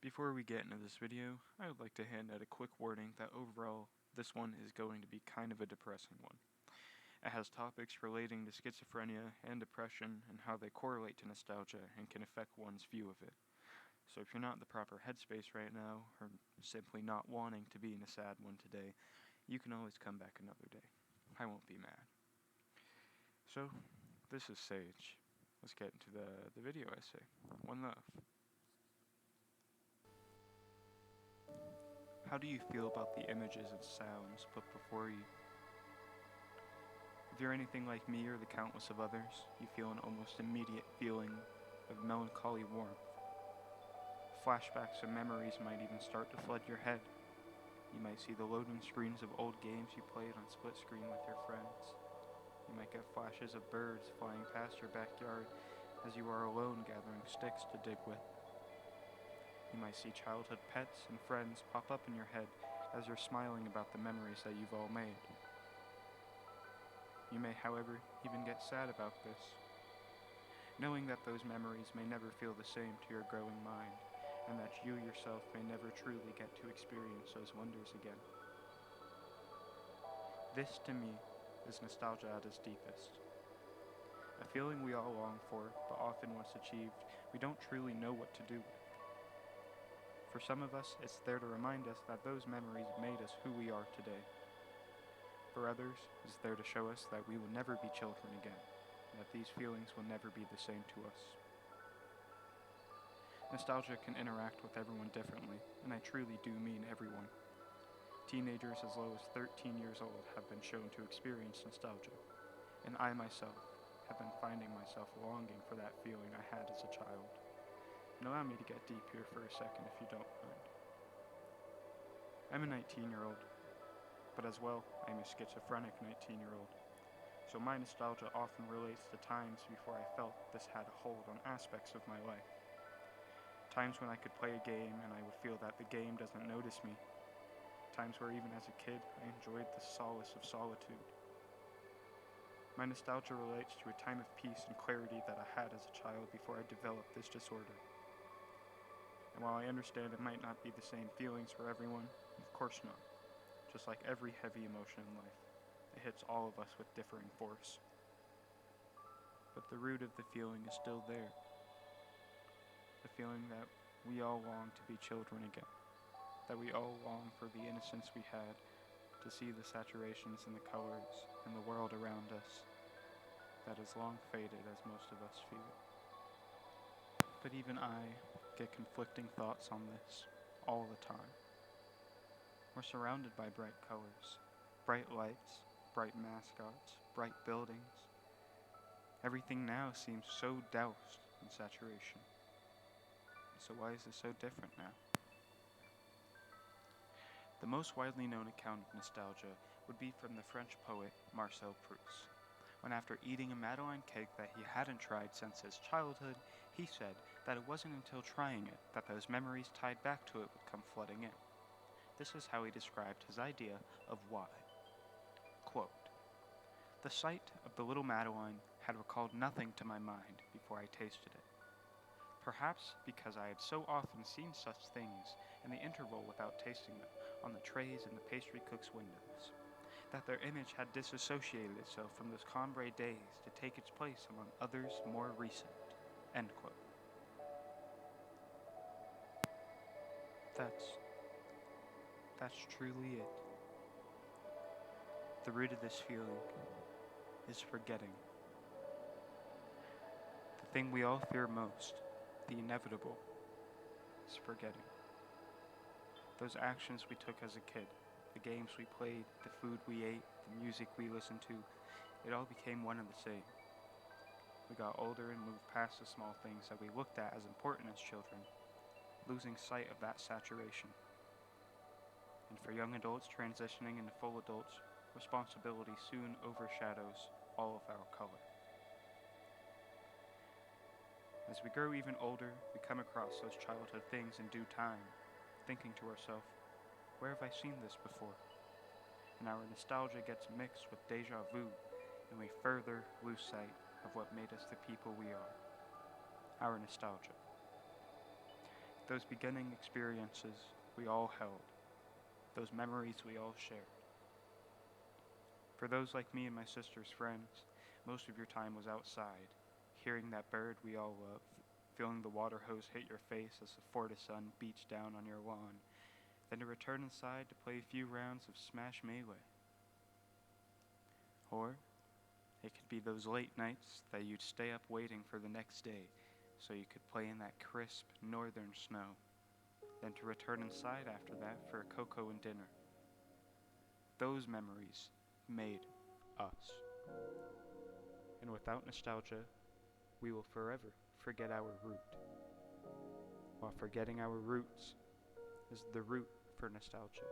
Before we get into this video, I would like to hand out a quick warning that overall, this one is going to be kind of a depressing one. It has topics relating to schizophrenia and depression and how they correlate to nostalgia and can affect one's view of it. So if you're not in the proper headspace right now, or simply not wanting to be in a sad one today, you can always come back another day. I won't be mad. So, this is Sage. Let's get into the video essay. One Love. How do you feel about the images and sounds put before you? If you're anything like me or the countless of others, you feel an almost immediate feeling of melancholy warmth. Flashbacks and memories might even start to flood your head. You might see the loading screens of old games you played on split screen with your friends. You might get flashes of birds flying past your backyard as you are alone gathering sticks to dig with. You might see childhood pets and friends pop up in your head as you're smiling about the memories that you've all made. You may, however, even get sad about this, knowing that those memories may never feel the same to your growing mind, and that you yourself may never truly get to experience those wonders again. This, to me, is nostalgia at its deepest. A feeling we all long for, but often once achieved, we don't truly know what to do with. For some of us, it's there to remind us that those memories made us who we are today. For others, it's there to show us that we will never be children again, and that these feelings will never be the same to us. Nostalgia can interact with everyone differently, and I truly do mean everyone. Teenagers as low as 13 years old have been shown to experience nostalgia, and I myself have been finding myself longing for that feeling I had as a child. And allow me to get deep here for a second if you don't mind. I'm a 19-year-old, but as well, I'm a schizophrenic 19-year-old, so my nostalgia often relates to times before I felt this had a hold on aspects of my life. Times when I could play a game and I would feel that the game doesn't notice me. Times where even as a kid, I enjoyed the solace of solitude. My nostalgia relates to a time of peace and clarity that I had as a child before I developed this disorder. And while I understand it might not be the same feelings for everyone, of course not. Just like every heavy emotion in life, it hits all of us with differing force. But the root of the feeling is still there. The feeling that we all long to be children again. That we all long for the innocence we had, to see the saturations in the colors and the world around us that has long faded as most of us feel. But even I get conflicting thoughts on this all the time. We're surrounded by bright colors, bright lights, bright mascots, bright buildings. Everything now seems so doused in saturation. So why is this so different now? The most widely known account of nostalgia would be from the French poet Marcel Proust, when after eating a Madeleine cake that he hadn't tried since his childhood, he said that it wasn't until trying it that those memories tied back to it would come flooding in. This is how he described his idea of why. Quote, "The sight of the little Madeleine had recalled nothing to my mind before I tasted it. Perhaps because I had so often seen such things in the interval without tasting them on the trays in the pastry cook's windows, that their image had disassociated itself from those Cambrai days to take its place among others more recent." End quote. That's truly it. The root of this feeling is forgetting. The thing we all fear most, the inevitable, is forgetting. Those actions we took as a kid, the games we played, the food we ate, the music we listened to, it all became one and the same. We got older and moved past the small things that we looked at as important as children, losing sight of that saturation. And for young adults transitioning into full adults, responsibility soon overshadows all of our color. As we grow even older, we come across those childhood things in due time, thinking to ourselves, where have I seen this before? And our nostalgia gets mixed with deja vu, and we further lose sight of what made us the people we are. Our nostalgia. those beginning experiences we all held, those memories we all shared. For those like me and my sister's friends, most of your time was outside, hearing that bird we all love, feeling the water hose hit your face as the Florida sun beats down on your lawn, then to return inside to play a few rounds of Smash Melee. Or it could be those late nights that you'd stay up waiting for the next day so you could play in that crisp northern snow, then to return inside after that for a cocoa and dinner. Those memories made us. And without nostalgia, we will forever forget our root. While forgetting our roots is the root for nostalgia.